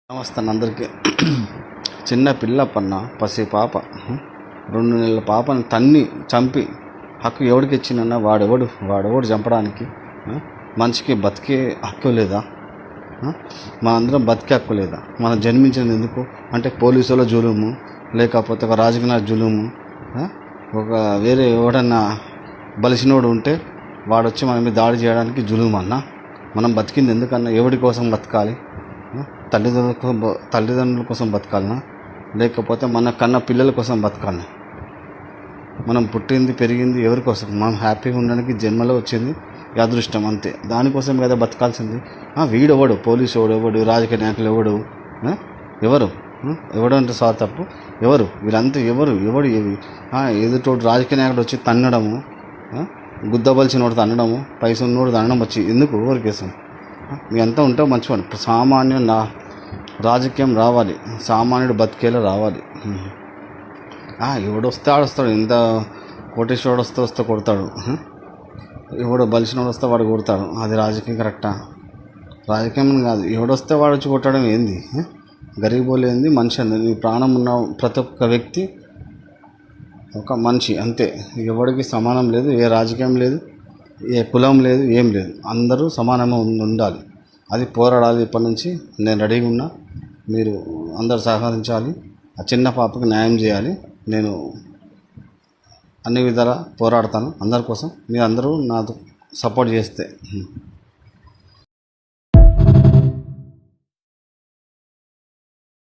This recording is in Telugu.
నమస్తే అందరికీ. చిన్న పిల్ల పసి పాప 2 నెలల పాపని తన్ని చంపి హక్కు ఎవడికి ఇచ్చిందన్న వాడెవడు చంపడానికి? మనిషికి బతికే హక్కు లేదా? మనందరం బతికే హక్కు లేదా? మనం జన్మించింది ఎందుకు అంటే పోలీసుల జులుము, లేకపోతే ఒక రాజకీయ జులుము, ఒక వేరే ఎవడన్నా బలిసినోడు ఉంటే వాడొచ్చి మన మీద దాడి చేయడానికి జులుము అన్నా? మనం బతికింది ఎందుకన్నా? ఎవడి కోసం బతకాలి? తల్లిదండ్రుల కోసం బతకాలనా, లేకపోతే మన కన్న పిల్లల కోసం బతకాలనా? మనం పుట్టింది పెరిగింది ఎవరి కోసం? మనం హ్యాపీగా ఉండడానికి జన్మలో వచ్చింది అదృష్టం, అంతే. దానికోసం కదా బతకాల్సింది. వీడెవడు? పోలీసు ఎవడు? రాజకీయ నాయకులు ఎవడు అంటే సార్ తప్పు ఎవరు? వీళ్ళంతా ఎవడు ఎదుటోడు రాజకీయ నాయకుడు వచ్చి తన్నడము, గుద్దబలిసినోడు తన్నడము, పైసలు ఉన్నోడు తన్నడం వచ్చి ఎందుకు? ఎవరికేసం? మీ అంతా ఉంటే మంచివాడు. సామాన్యుడు రాజకీయం రావాలి, సామాన్యుడు బతికేలా రావాలి. ఎవడొస్తే ఆడొస్తాడు, ఇంత కోటేశ్వరుడు వస్తే కొడతాడు, ఎవడో బలిసినోడు వస్తే వాడు కొడతాడు. అది రాజకీయం కరెక్టా? రాజకీయం కాదు. ఎవడొస్తే వాడు వచ్చి కొట్టడం ఏంది? గరీబోలు ఏంది? మనిషి అంది. నీ ప్రాణం ఉన్న ప్రతి ఒక్క వ్యక్తి ఒక మనిషి, అంతే. ఎవడికి సమానం లేదు, ఏ రాజకీయం లేదు, ఏ కులం లేదు, ఏం లేదు. అందరూ సమానంగా ఉండాలి. అది పోరాడాలి. ఇప్పటి నుంచి నేను రెడీగా ఉన్నా. మీరు అందరు సహకరించాలి. ఆ చిన్న పాపకి న్యాయం చేయాలి. నేను అన్ని విధాలా పోరాడతాను అందరి కోసం. మీరు అందరూ నాకు సపోర్ట్ చేస్తే.